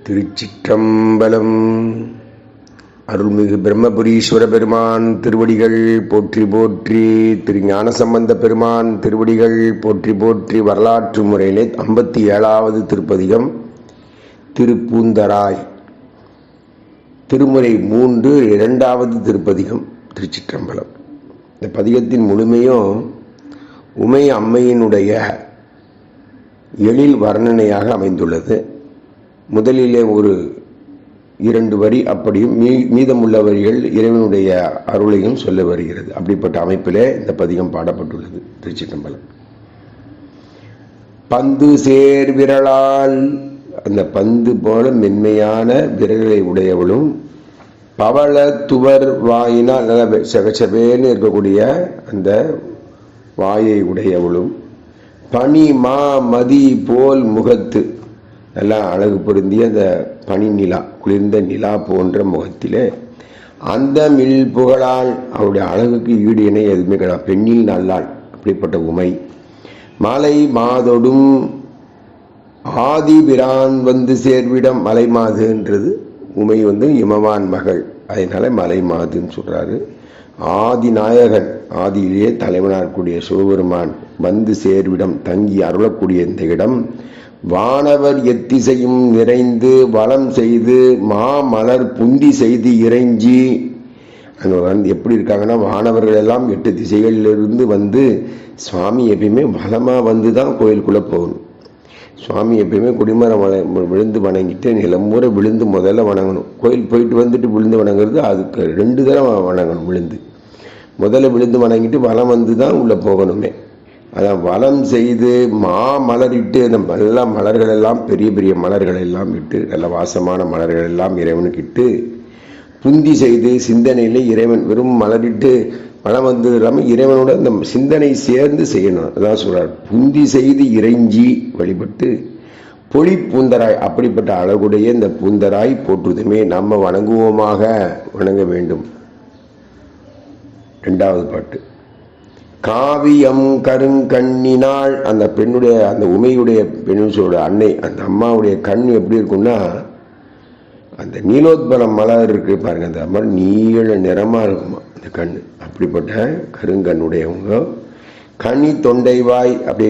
திருச்சிற்றம்பலம். அருள்மிகு பிரம்மபுரீஸ்வர பெருமான் திருவடிகள் போற்றி போற்றி. திரு ஞானசம்பந்த பெருமான் திருவடிகள் போற்றி போற்றி. வரலாற்று முறையிலே 57வது திருப்பதிகம் திருப்பூந்தராய். திருமுறை 3 2வது திருப்பதிகம். திருச்சிற்றம்பலம். இந்த பதிகத்தின் முழுமையும் உமை அம்மையினுடைய எழில் வர்ணனையாக அமைந்துள்ளது. முதலிலே ஒரு 2 வரி, அப்படியும் மீதமுள்ள வரிகள் இறைவனுடைய அருளையும் சொல்ல வருகிறது. அப்படிப்பட்ட அமைப்பிலே இந்த பதிகம் பாடப்பட்டுள்ளது. திருச்சிற்றம்பலம். பந்து சேர் விரலால், அந்த பந்து போல மென்மையான விரல்களை உடையவளும், பவள துவர் வாயினால் சகச்சவேன்னு இருக்கக்கூடிய அந்த வாயை உடையவளும், பனி மா மதி போல் முகத்து, நல்லா அழகு பொருந்திய அந்த பனி நிலா, குளிர்ந்த நிலா போன்ற முகத்திலே, அந்த மில் புகழால், அவருடைய அழகுக்கு ஈடு இணை எதுவுமே கிடையாது, பெண்ணில் நல்லாள். அப்படிப்பட்ட உமை மலை மாதொடும் ஆதி பிரான் வந்து சேர்விடம். மலை மாதுன்றது உமை இமவான் மகள், அதனால மலை மாதுன்னு சொல்றாரு. ஆதி நாயகன், ஆதியிலேயே தலைவனாகக்கூடிய சிவபெருமான் வந்து சேர்விடம், தங்கி அருளக்கூடிய இந்த இடம், வானவர் எத்திசையும் நிறைந்து வளம் செய்து மாமலர் புந்தி செய்து இறைஞ்சி. அங்கே எப்படி இருக்காங்கன்னா, வானவர்கள் எல்லாம் 8 திசைகளிலிருந்து வந்து, சுவாமி எப்பயுமே வளமாக வந்து தான் கோயிலுக்குள்ளே போகணும். சுவாமி எப்பயுமே குடிமரம் விழுந்து வணங்கிட்டு நிலமுறை விழுந்து முதல்ல வணங்கணும். கோயில் போயிட்டு வந்துட்டு விழுந்து வணங்குறது அதுக்கு 2 தடவை வணங்கணும். விழுந்து முதல்ல விழுந்து வணங்கிட்டு வலம் வந்து தான் உள்ளே போகணுமே. அதான் வலம் செய்து மலரிட்டு, அந்த நல்ல மலர்கள் எல்லாம், பெரிய பெரிய மலர்கள் எல்லாம் இட்டு, நல்ல வாசமான மலர்கள் எல்லாம் இறைவனுக்கு இட்டு, புந்தி செய்து சிந்தனையிலே இறைவன் வெறும் மலரிட்டு வளம் வந்து இல்லாமல் இறைவனோட அந்த சிந்தனை சேர்ந்து செய்யணும். அதான் சொல்றார், புந்தி செய்து இறைஞ்சி வழிபட்டு பொலி பூந்தராய். அப்படிப்பட்ட அழகுடைய இந்த பூந்தராய் போற்றுதுமே நம்ம வணங்குவோமாக, வணங்க வேண்டும். 2வது பாட்டு. காவியம் கருங்கண்ணினாள். அந்த பெண்ணுடைய, அந்த உமையுடைய பெண்ணோட அன்னை, அந்த அம்மாவுடைய கண் எப்படி இருக்கும்னா, அந்த நீலோத்பலம் மலர் இருக்கு பாருங்க, அந்த மாதிரி நீல நிறமா இருக்குமா அந்த கண். அப்படிப்பட்ட கருங்கண்ணுடையவங்க. கனி தொண்டைவாய், அப்படி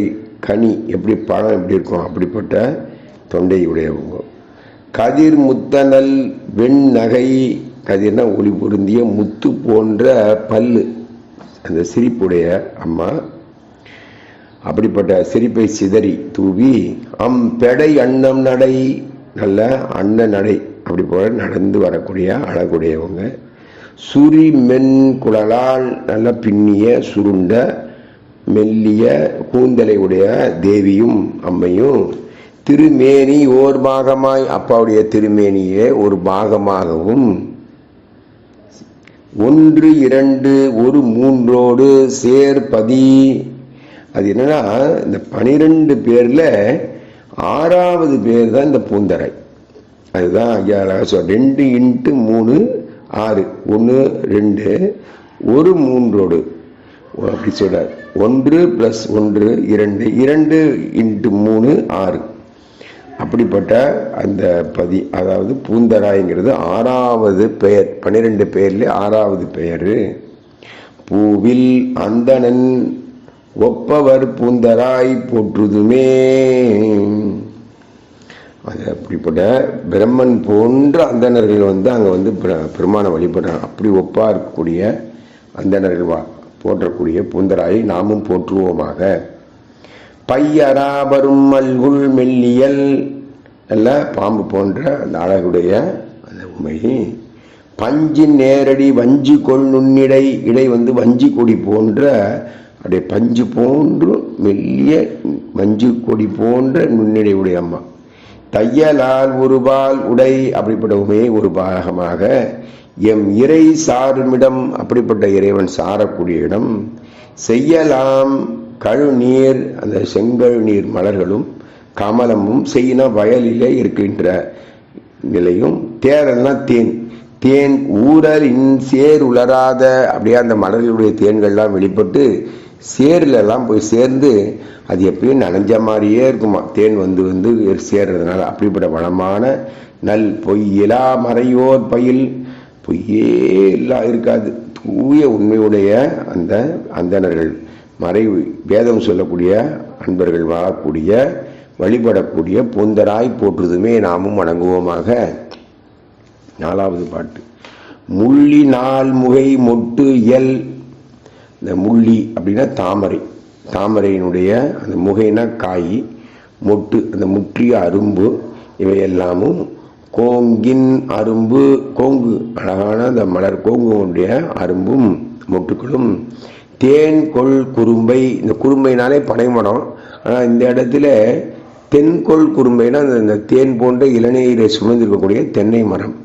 கனி எப்படி பழம் எப்படி இருக்கும், அப்படிப்பட்ட தொண்டை உடையவங்க. கதிர் முத்தனல் வெண்ணகை. கதிர்னா ஒளி பொருந்திய முத்து போன்ற பல்லு, அந்த சிரிப்புடைய அம்மா. அப்படிப்பட்ட சிரிப்பை சிதறி தூவி பெடை அன்னம் நடை, நல்ல அன்ன நடை, அப்படி போல நடந்து வரக்கூடிய அழகுடையவங்க. சுரி மென் குழலால், நல்ல பின்னிய சுருண்ட மெல்லிய கூந்தலை உடைய தேவியும் அம்மையும். திருமேனி ஓர் பாகமாய், அப்பாவுடைய திருமேனியே ஒரு பாகமாகவும், 1 2 1 3 சேர்பதி. அது என்னன்னா, இந்த 12 பேர்ல 6வது பேர் தான் இந்த பூந்தரை. அதுதான் ஐயா 2 × 3 6, 1 2 1 3 அப்படி சொல்றார். 1 + 1 2, 2 × 3 6. அப்படிப்பட்ட அந்த பதி, அதாவது பூந்தராய்ங்கிறது 6வது பெயர். 12 பேர்ல 6வது பெயர். பூவில் அந்தணன் ஒப்பவர் பூந்தராய் போற்றுதுமே. அது அப்படிப்பட்ட பிரம்மன் போன்ற அந்தணர்கள் அங்கே பெருமானை வழிபடுறாங்க. அப்படி ஒப்பா இருக்கக்கூடிய அந்தணர்கள் போற்றக்கூடிய பூந்தராயை நாமும் போற்றுவோமாக. பையராபரும் மல்குள் மெல்லியல், நல்ல பாம்பு போன்ற அந்த அழகுடைய அந்த உமை. பஞ்சின் நேரடி வஞ்சி கொள் நுண்ணிடை. இடை வஞ்சி கொடி போன்ற, அப்படியே பஞ்சு போன்று மெல்லிய வஞ்சி கொடி போன்ற நுண்ணிடை உடைய அம்மா. தையலால் ஒருபால் உடை. அப்படிப்பட்ட உமையை ஒரு பாகமாக. எம் இறை சாருமிடம். அப்படிப்பட்ட இறைவன் சாரக்கூடிய இடம். செய்யலாம் கழுநீர், அந்த செங்கல் நீர் மலர்களும் கமலமும். செய்யினா வயலிலே இருக்கின்ற நிலையும். தேரல்னா தேன். தேன் ஊரலின் சேர் உலராத, அப்படியே அந்த மலர்களுடைய தேன்கள்லாம் வெளிப்பட்டு சேருலெல்லாம் போய் சேர்ந்து அது எப்பயும் நனைஞ்ச மாதிரியே இருக்குமா, தேன் வந்து வந்து சேர்றதுனால. அப்படிப்பட்ட வளமான நல் பொய்யிலா மறையோர் பயில், பொய்யே இல்லா இருக்காது, தூய உண்மையுடைய அந்த அந்தணர்கள், மறைவு வேதம் சொல்லக்கூடிய அன்பர்கள் வாழக்கூடிய வழிபடக்கூடிய பூந்தராய் போற்றுதுமே நாமும் வணங்குவோமாக. 4வது பாட்டு. முள்ளி நாள் முகை மொட்டு இயல். இந்த முள்ளி அப்படின்னா தாமரை, தாமரையினுடைய அந்த முகைனா காய், மொட்டு அந்த முற்றிய அரும்பு, இவையெல்லாமும் கோங்கின் அரும்பு, கோங்கு அழகான அந்த மலர் கோங்குடைய அரும்பும் மொட்டுக்களும், தேன் கொள் குறும்பை. இந்த குறும்பைனாலே பனைமரம், ஆனால் இந்த இடத்துல தென்கொள் குறும்பைனா இந்த தேன் போன்ற இளநீரை சுமந்திருக்கக்கூடிய தென்னை மரம்.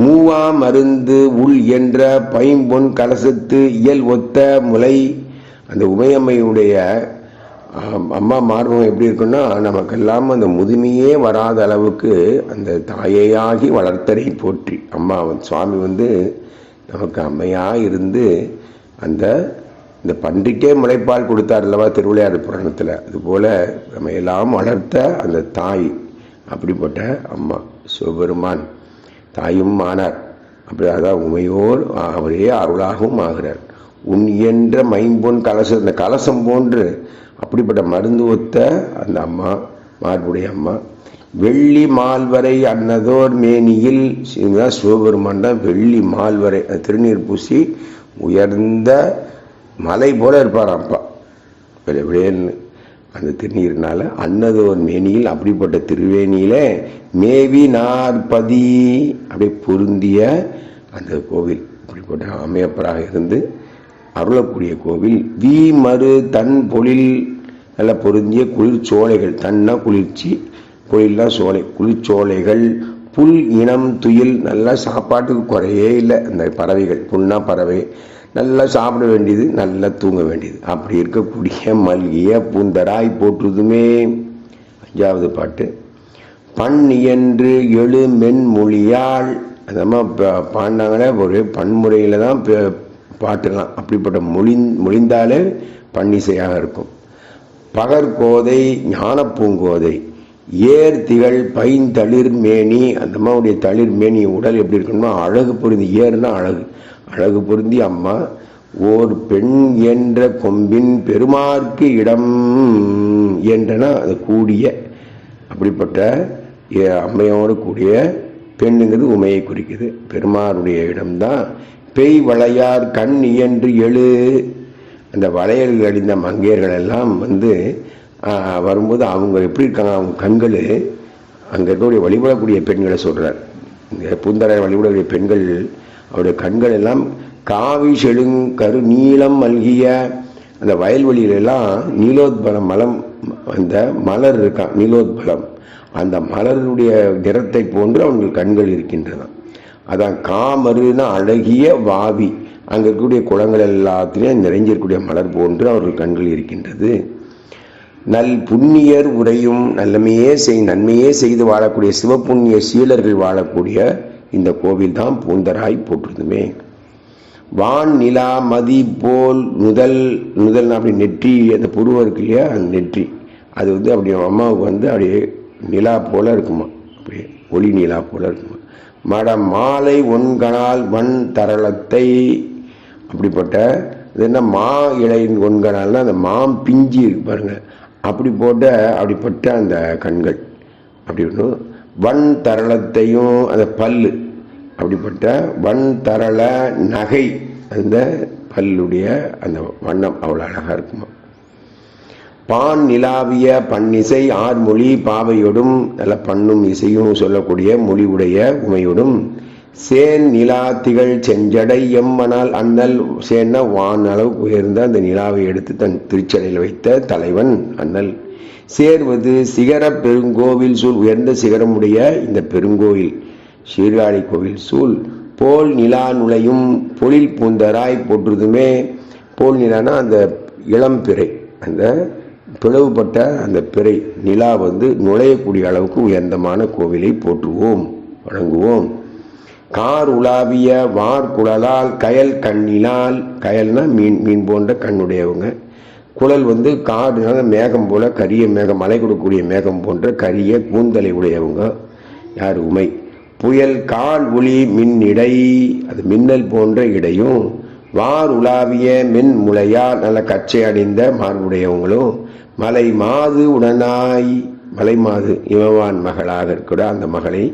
மூவா மருந்து உள் என்ற பைம்பொன் கலசத்து இயல் ஒத்த முலை. அந்த உமையம்மையுடைய அம்மா மார்பகம் எப்படி இருக்குன்னா, நமக்கெல்லாம் அந்த முதுமையே வராத அளவுக்கு அந்த தாயையாகி வளர்த்தரை போற்றி. அம்மா சுவாமி வந்து நமக்கு அம்மையாக இருந்து அந்த இந்த பன்றிக்கே முளைப்பால் கொடுத்தார் அல்லவா திருவிளையாடல் புராணத்தில், அதுபோல் நம்ம எல்லாம் வளர்த்த அந்த தாய். அப்படிப்பட்ட அம்மா சிவபெருமான் தாயும் ஆனார். அப்படி அதான் உமையோர் அவரே அருளாகவும் ஆகிறார். உன் என்ற மைம்பொன் கலசம், இந்த கலசம் போன்று அப்படிப்பட்ட மருந்து ஒத்த அந்த அம்மா, மார்புடைய அம்மா. வெள்ளி மால்வரை அன்னதோர் மேனியில், சிவபெருமான் தான் வெள்ளி மால்வரை, திருநீர் பூசி உயர்ந்த மலை போல இருப்பார் அப்பா, விளையன்னு அந்த திருநீர்னால. அன்னதோர் மேனியில், அப்படிப்பட்ட திருவேணியில மேவி நாற்பதி, அப்படியே பொருந்திய அந்த கோவில், அப்படிப்பட்ட அமையப்பராக இருந்து அருளக்கூடிய கோவில். வி மறு தன் பொழில், நல்ல பொருந்திய குளிர்ச்சோலைகள், தன்னா குளிர்ச்சி, பொழில்லாம் சோலை, குளிர்ச்சோலைகள். புல் இனம் துயில், நல்லா சாப்பாட்டுக்கு குறையே இல்லை. அந்த பறவைகள், புல்னா பறவை, நல்லா சாப்பிட வேண்டியது, நல்லா தூங்க வேண்டியது, அப்படி இருக்கக்கூடிய மல்கிய பூந்தராய் போற்றுதுமே. 5வது பாட்டு. பண் என்று எழு மென்மொழியாள். அந்த பாடினாங்களே ஒரு பன்முறையில் தான் பாட்டுலாம், அப்படிப்பட்ட மொழிந்தாலே பன்னிசையாக இருக்கும். பகற்கோதை ஞான பூங்கோதை, ஏர் திகழ் பைந்தளிர் மேனி. அந்த அம்மாவுடைய தளிர் மேனி உடல் எப்படி இருக்கணும்னா அழகு பொருந்தி, ஏறுனா அழகு, அழகு பொருந்தி அம்மா. ஓர் பெண் என்ற கொம்பின் பெருமார்க்கு இடம் என்றனா அது கூடிய, அப்படிப்பட்ட அம்மையோடு கூடிய பெண்ணுங்கிறது உமையை குறிக்குது. பெருமாருடைய இடம்தான். பெய் வளையார் கண் இயன்று எழு. அந்த வளையல்கள் அடிந்த மங்கையர்கள் எல்லாம் வந்து வரும்போது அவங்க எப்படி இருக்காங்க, அவங்க கண்கள், அங்கே இருக்கக்கூடிய வழிபடக்கூடிய பெண்களை சொல்கிறார். இந்த பூந்தரை வழிபடக்கூடிய பெண்கள் அவருடைய கண்கள் எல்லாம் காவி செழுங்கரு நீளம் மல்கிய. அந்த வயல்வெளியிலெல்லாம் நீலோத்பலம் மலம், அந்த மலர் இருக்கான் நீலோத்பலம், அந்த மலருடைய நிறத்தை போன்று அவங்கள் கண்கள் இருக்கின்றன. அதான் காமருன்னா அழகிய வாவி, அங்கே இருக்கக்கூடிய குளங்கள் எல்லாத்திலையும் நிறைஞ்சிருக்கக்கூடிய மலர் போன்று அவர்கள் கண்கள் இருக்கின்றது. நல் புண்ணியர் உரையும், நன்மையே செய்து வாழக்கூடிய சிவப்புண்ணிய சீலர்கள் வாழக்கூடிய இந்த கோவில் தான் பூந்தராய் போற்றுதுமே. வான் நிலா மதி போல் நுதல் அப்படி நெற்றி, அந்த புருவம் இருக்கு இல்லையா, அந்த நெற்றி அது வந்து அப்படி அம்மாவுக்கு வந்து அப்படியே நிலா போல இருக்குமா, அப்படியே ஒளி நிலா போல இருக்குமா. மடம் மாலை ஒன்கனால் வன் தரளத்தை. அப்படிப்பட்ட இது என்ன, மா இலையின் ஒன்கனால்னா அந்த மாம் பிஞ்சி இருக்கு பாருங்க, அப்படிப்பட்ட அந்த கண்கள். அப்படி ஒன்று வன் தரளத்தையும் அந்த பல்லு, அப்படிப்பட்ட வன் தரள நகை, அந்த பல்லுடைய அந்த வண்ணம் அவ்வளோ அழகாக இருக்குமா. பான் நிலாவிய பன்னிசை ஆர்மொழி பாவையோடும், நல்ல பண்ணும் இசையும் சொல்லக்கூடிய மொழிவுடைய உமையோடும். சேன் நிலா திகழ் செஞ்சடை எம்மனால் அண்ணல். சேன்னா வான் அளவு உயர்ந்த அந்த நிலாவை எடுத்து தன் திருச்சடையில் வைத்த தலைவன் அண்ணல். சேர்வது சிகர பெருங்கோவில் சூழ், உயர்ந்த சிகரமுடைய இந்த பெருங்கோவில் சீர்காழி கோவில் சூழ். போல் நிலா நுழையும் பொழில் பூந்தராய் போற்றுதுமே. போல் நிலானா அந்த இளம்பிறை, அந்த பிளவுபட்ட அந்த பிறை நிலா வந்து நுழையக்கூடிய அளவுக்கு உயர்ந்தமான கோவிலை போற்றுவோம், வணங்குவோம். கார் உலாவிய வார்குழலால் கயல் கண்ணினால், கயல்னா மீன் போன்ற கண்ணுடையவங்க, குழல் காடுனால மேகம் போல கரிய மேகம், மலை கொடுக்கக்கூடிய மேகம் போன்ற கரிய கூந்தலை உடையவங்க யார்? உமை. புயல் கால் ஒளி மின் இடை, அது மின்னல் போன்ற இடையும், வார் உலாவிய மென் முளையால் நல்ல கச்சை அடைந்த மார்புடையவங்களும், மலை மாது உடனாய், மலை மாது இமவான் மகளாக இருக்கிற அந்த மகளை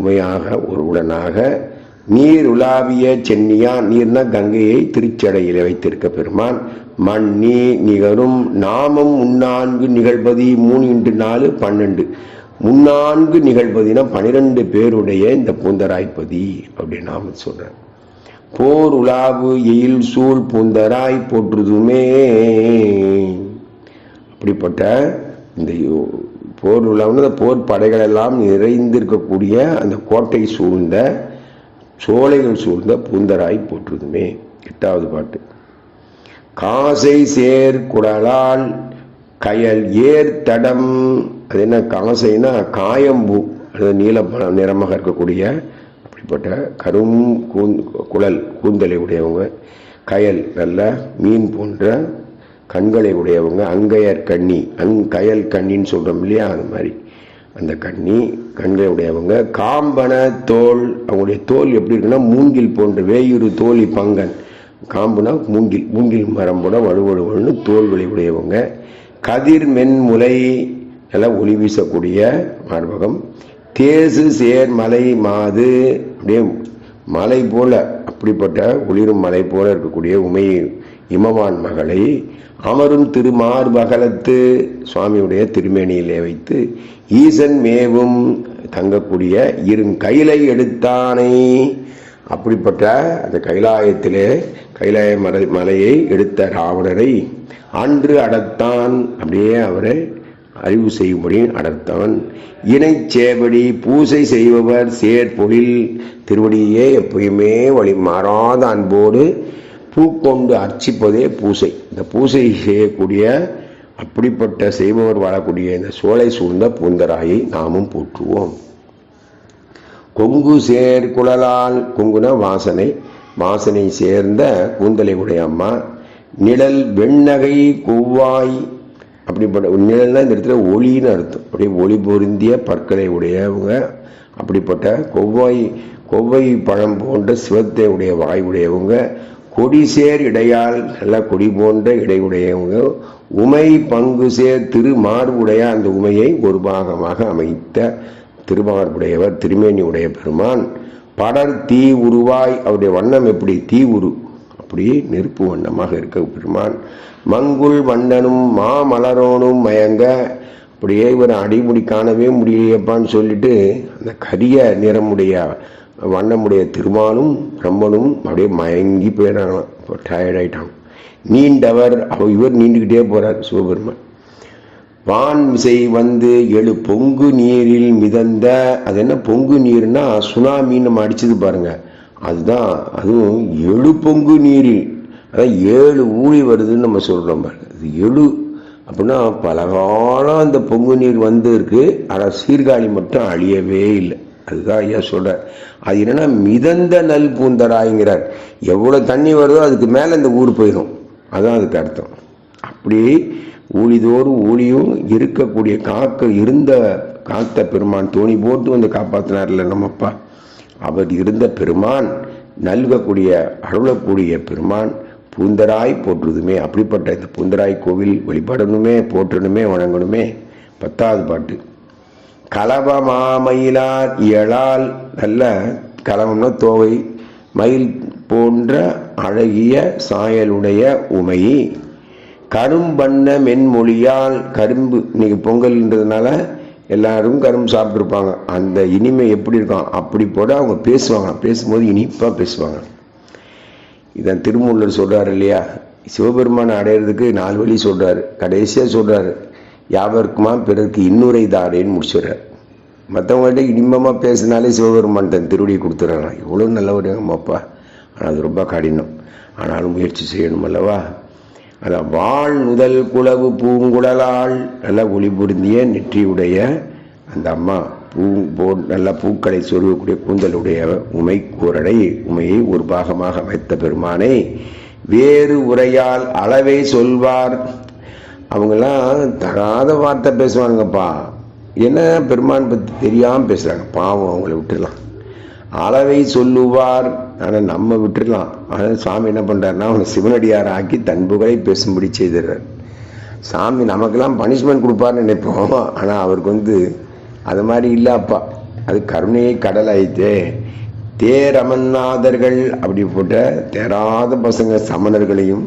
உமையாக ஒரு உடனாக, நீர் உலாவிய சென்னியா, நீர்னா கங்கையை திருச்சடையில் வைத்திருக்க பெருமான், மண்ணி நிகரும் நாமம் முன்னான்கு நிகழ்பதி 3 x 4 12, முன்னான்கு நிகழ்பதினா 12 பேருடைய இந்த பூந்தராய்ப்பதி அப்படின்னு நாம சொல்றேன். போர் உலாவு எயில் சூழ் பூந்தராய் போற்றுதுமே, அப்படிப்பட்ட இந்த போர் உலாவுன்னு போர் படைகள் எல்லாம் நிறைந்திருக்கக்கூடிய அந்த கோட்டை சூழ்ந்த சோலைகள் சூழ்ந்த பூந்தராய் போற்றுதுமே. 8வது பாட்டு. காசை சேர் குடலால் கயல் ஏர் தடம், அது என்ன காசைனா காயம்பூ, அது நீல நிறமாக இருக்கக்கூடிய அப்படிப்பட்ட கரும் குழல் கூந்தலை உடையவங்க, கயல் நல்ல மீன் போன்ற கண்களை உடையவங்க, அங்கையர் கண்ணி, கயல் கண்ணின்னு சொல்றோம் இல்லையா, அது மாதிரி அந்த கண்களை உடையவங்க, காம்பன தோல், அவங்களுடைய தோல் எப்படி இருக்குன்னா மூங்கில் போன்ற, வேயுறு தோழி பங்கன், காம்புனா மூங்கில் மரம் போட வலுவழுவல்னு தோல்களை உடையவங்க, கதிர் மென்முலை எல்லாம் ஒளி வீசக்கூடிய மார்பகம், தேசு சேர் மலை மாது, அப்படியே மலை போல அப்படிப்பட்ட ஒளிரும் மலை போல இருக்கக்கூடிய உமை இமவான் மகளை அமரும் திருமார்பகலத்து, சுவாமியுடைய திருமேனியிலே வைத்து, ஈசன் மேவும் தங்கக்கூடிய இருங்கயிலை எடுத்தானை, அப்படிப்பட்ட அந்த கைலாயத்திலே கைலாய மலையை எடுத்த ராவணரை அன்று அடத்தான், அப்படியே அவரை அறிவு செய்யும்படி அடர்த்தவன், இணை சேவடி பூசை செய்பவர் சேர்பொழில், திருவடியே எப்பயுமே வழி மாறாத அன்போடு பூக்கொண்டு அர்ச்சிப்பதே பூசை. இந்த பூசை செய்யக்கூடிய அப்படிப்பட்ட செய்பவர் வாழக்கூடிய இந்த சோலை சூழ்ந்த பூந்தராயை நாமும் போற்றுவோம். கொங்கு சேர் குழலால், கொங்குன வாசனை, வாசனை சேர்ந்த கூந்தலை உடைய அம்மா, நிழல் வெண்ணகை கொவ்வாய், அப்படிப்பட்ட நிழல்னா இந்த இடத்துல ஒளின்னு அர்த்தம், அப்படியே ஒளி பொருந்திய பற்களை உடையவங்க, அப்படிப்பட்ட கொவ்வை பழம் போன்ற சிவத்தை உடைய வாய் உடையவங்க, கொடிசேர் இடையால் நல்ல கொடி போன்ற இடையுடையவங்க, உமை பங்கு சேர் திருமார்புடைய அந்த உமையை ஒரு பாகமாக அமைத்த திருமார்புடையவர் திருமேனி உடைய பெருமான், படர் தீ உருவாய், அவருடைய வண்ணம் எப்படி தீ உரு, அப்படி நெருப்பு வண்ணமாக இருக்க பெருமான், மங்குள் வண்ணனும் மாமலரோனும் மயங்க, அப்படியே இவர் அடிமுடி காணவே முடியலையப்பான்னு சொல்லிட்டு அந்த கரிய நிறமுடைய வண்ணமுடைய திருமாலும் பிரம்மனும் அப்படியே மயங்கி போயிடறாங்களாம், இப்போ டயர்ட் ஆயிட்டாங்க. நீண்டவர், இவர் நீண்டுக்கிட்டே போறார் சிவபெருமான். வான் மிசை எழு பொங்கு நீரில் மிதந்த, அது என்ன பொங்கு நீர்னா சுனாமின்னு நம்ம அடிச்சது பாருங்க, அதுதான். அதுவும் எழு பொங்கு நீரில், அதான் 7 ஊழி வருதுன்னு நம்ம சொல்றோம் பாருங்க, அது எழு அப்படின்னா பல காலம் அந்த பொங்கு நீர் இருக்கு, ஆனால் சீர்காழி மட்டும் அழியவே இல்லை. அதுதான் ஐயா சொல்றார். அது என்னன்னா மிதந்த நல் பூந்தராய்ங்கிறார். எவ்வளவு தண்ணி வருதோ அதுக்கு மேல இந்த ஊர் போயிடும், அதான் அதுக்கு அர்த்தம். அப்படி ஊழிதோறும் ஊழியும் இருக்கக்கூடிய காத்த பெருமான் தோணி போட்டு வந்து காப்பாத்தினார்ல நம்மப்பா, அவர் இருந்த பெருமான், நல்கக்கூடிய அருளக்கூடிய பெருமான் பூந்தராய் போற்றுதுமே. அப்படிப்பட்ட இந்த பூந்தராய் கோவில் வழிபடணுமே, போற்றணுமே, வணங்கணுமே. 10வது பாட்டு. கலபமாமயிலார் இயலால், நல்ல கலவம்னா தோகை, மயில் போன்ற அழகிய சாயலுடைய உமை, கரும்பண்ண மென்மொழியால், கரும்பு இன்னைக்கு பொங்கல்ன்றதுனால எல்லாரும் கரும்பு சாப்பிட்டுருப்பாங்க, அந்த இனிமை எப்படி இருக்கும் அப்படி போட அவங்க பேசுவாங்க, பேசும்போது இனிப்பா பேசுவாங்க. இதான் திருமூலர் சொல்றாரு இல்லையா, சிவபெருமானை அடையிறதுக்கு 4 வழி சொல்றாரு. கடைசியா சொல்றாரு, யாவருக்குமா பிறருக்கு இன்னுரை தாடேன்னு முடிச்சிடுறார். மற்றவங்கள்ட்ட இனிமமா பேசினாலே சிவபெருமான் தன் திருவடியை கொடுத்துறாங்க. இவ்வளவு நல்ல ஒரு அப்பா, ஆனால் அது ரொம்ப கடினம், ஆனாலும் முயற்சி செய்யணும் அல்லவா. அதான் வாழ் முதல் குளவு பூங்குழலால், நல்ல ஒளி பொருந்திய நெற்றியுடைய அந்த அம்மா நல்ல பூக்களை சொருகக்கூடிய கூந்தலுடைய உமை கூரடை உமையை ஒரு பாகமாக அமைத்த பெருமானை வேறு உரையால் அளவை சொல்வார். அவங்கெல்லாம் தகாத வார்த்தை பேசுவாங்கப்பா. என்ன பெருமான் பற்றி தெரியாமல் பேசுகிறாங்க, பாவம், அவங்கள விட்டுடலாம். அளவை சொல்லுவார், ஆனால் நம்ம விட்டுடலாம். ஆனால் சாமி என்ன பண்ணுறாருன்னா அவங்க சிவனடியார் ஆக்கி தன் புகழை பேசும்படி செய்திடுறார். சாமி நமக்கெல்லாம் பனிஷ்மெண்ட் கொடுப்பார்னு நினைப்போம், ஆனால் அவருக்கு அது மாதிரி இல்லைப்பா. அது கருணையை கடல் ஆயிட்டே. தேரமன்னாதர்கள் அப்படி போட்ட தேராத பசங்க சமணர்களையும்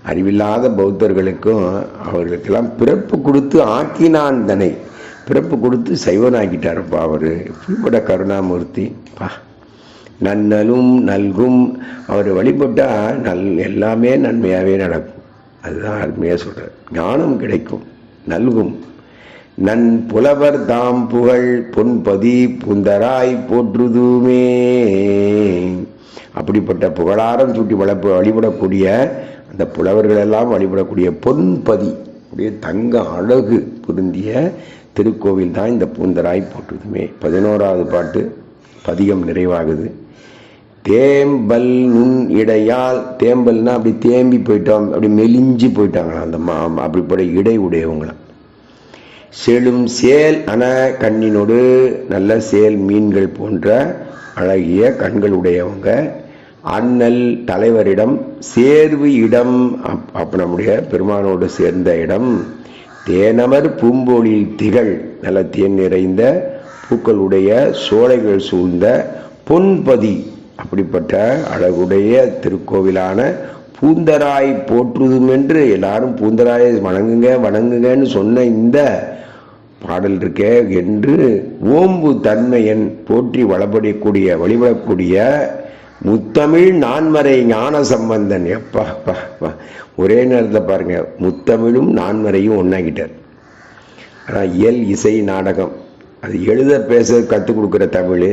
அறிவில்லாத பௌத்தர்களுக்கும் அவர்களுக்கெல்லாம் பிறப்பு கொடுத்து ஆக்கினான் தன்னை. பிறப்பு கொடுத்து சைவனாக்கிட்டாருப்பா அவர். இப்படிப்பட்ட கருணாமூர்த்தி பா. நன்னலும் நல்கும் அவர் வழிபட்டால் எல்லாமே நன்மையாகவே நடக்கும். அதுதான் அருமையாக சொல்கிறார். ஞானம் கிடைக்கும், நல்கும். நன் புலவர் தாம் புகழ் பொன்பதி புந்தராய் போற்றுதுமே. அப்படிப்பட்ட புகழாரம் சூட்டி வழிபடக்கூடிய அந்த புலவர்கள் எல்லாம் வழிபடக்கூடிய பொன்பதி, அப்படியே தங்க அழகு பொருந்திய திருக்கோவில் தான் இந்த பூந்தராய் போற்றுதுமே. 11வது பாட்டு பதிகம் நிறைவாகுது. தேம்பல் நுண் இடையால், தேம்பல்னா அப்படி தேம்பி போயிட்டோம், அப்படி மெலிஞ்சு போயிட்டாங்களாம் அந்த அப்படிப்பட்ட இடை உடையவங்களாம். செழும் சேல் அன கண்ணினோடு, நல்ல சேல் மீன்கள் போன்ற அழகிய கண்கள் உடையவங்க. அண்ணல் தலைவரிடம் சேர்வு இடம், அப்ப நம்முடைய பெருமானோடு சேர்ந்த இடம். தேனமர் பூம்போலில் திகழ், நல்ல தேன் நிறைந்த பூக்களுடைய சோலைகள் சூழ்ந்த பொன்பதி, அப்படிப்பட்ட அழகுடைய திருக்கோவிலான பூந்தராய் போற்றுதும் என்று எல்லாரும் பூந்தராயை வணங்குங்க வணங்குங்கன்னு சொன்ன இந்த பாடல் இருக்கே என்று ஓம்பு தன்மையன் போற்றி வழிபடக்கூடிய முத்தமிழ் நான்மறை ஞான சம்பந்தன். எப்பா ஒரே நேரத்தில் பாருங்க, முத்தமிழும் நான்மறையும் ஒன்னாகிட்டார். ஆனால் இயல் இசை நாடகம் அது எழுத பேச கற்றுக் கொடுக்குற தமிழ்,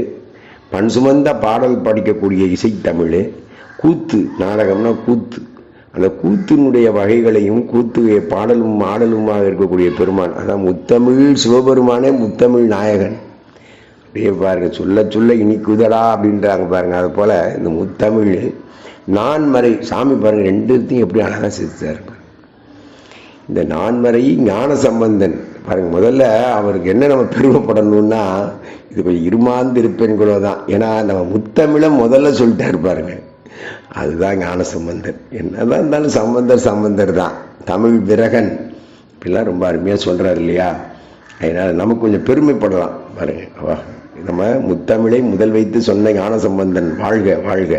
பண் சுமந்த பாடல் படிக்கக்கூடிய இசை தமிழ், கூத்து நாடகம்னா கூத்து, அந்த கூத்தினுடைய வகைகளையும் கூத்து பாடலும் ஆடலுமாக இருக்கக்கூடிய பெருமான், அதான் முத்தமிழ் சிவபெருமானே முத்தமிழ் நாயகன். அப்படியே பாருங்க, சொல்ல சொல்ல இனிக்குதடா அப்படின்றாங்க பாருங்க. அது போல இந்த முத்தமிழ் நான்மறை சாமி பாருங்க, ரெண்டுத்தையும் எப்படி அழகா செஞ்சார். இந்த நான்மறை ஞான சம்பந்தன் பாருங்க. முதல்ல அவருக்கு என்ன நம்ம பெருமைப்படணும்னா, இது கொஞ்சம் இருமாந்து இருப்பேன்களோ தான். ஏன்னா நம்ம முத்தமிழை முதல்ல சொல்லிட்டாரு பாருங்க, அதுதான் ஞான சம்பந்தன். என்னதான் இருந்தாலும் சம்பந்தர் தான், தமிழ் விரகன் இப்படிலாம் ரொம்ப அருமையாக சொல்கிறார் இல்லையா. அதனால் நமக்கு கொஞ்சம் பெருமைப்படலாம் பாருங்க. நம்ம முத்தமிழை முதல் வைத்து சொன்ன ஞான சம்பந்தன் வாழ்க வாழ்க.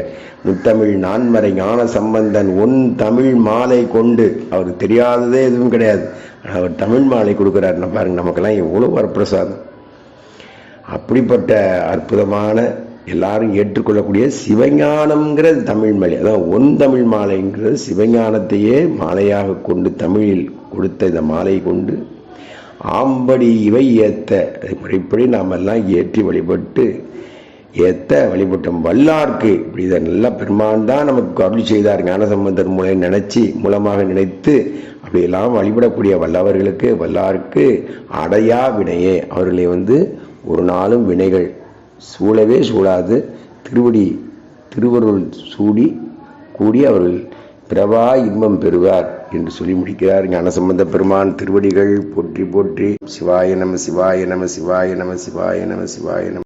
முத்தமிழ் நான்மறை ஞான சம்பந்தன் ஒன் தமிழ் மாலை கொண்டு, அவருக்கு தெரியாததே எதுவும் கிடையாது, அவர் தமிழ் மாலை கொடுக்குறாருன்னு பாருங்க. நமக்கெல்லாம் எவ்வளோ வரப்பிரசாதம். அப்படிப்பட்ட அற்புதமான எல்லாரும் ஏற்றுக்கொள்ளக்கூடிய சிவஞானம்ங்கிறது தமிழ் மொழி. அதான் ஒன் தமிழ் மாலைங்கிறது சிவஞானத்தையே மாலையாக கொண்டு தமிழில் கொடுத்த இந்த மாலை கொண்டு ஆம்படி இவை ஏத்த முறைப்படி நாம் எல்லாம் ஏற்றி வழிபட்டோம். வல்லார்க்கு இப்படி இதை நல்லா பெருமான் தான் நமக்கு அருள் செய்தார். ஞான சம்பந்தர் மூலமாக நினைத்து அப்படியெல்லாம் வழிபடக்கூடிய வல்லவர்களுக்கு வல்லார்க்கு அடையா வினையே, அவர்களை ஒரு நாளும் வினைகள் சூழவே சூழாது. திருவருள் சூடி கூடி அவர்கள் பிறவா இன்பம் பெறுவார் என்று சொல்லி முடிக்கிறார் ஞானசம்பந்த பெருமான். திருவடிகள் போற்றி போற்றி. சிவாய நம சிவாய நம சிவாய நம சிவாய நம சிவாய நம.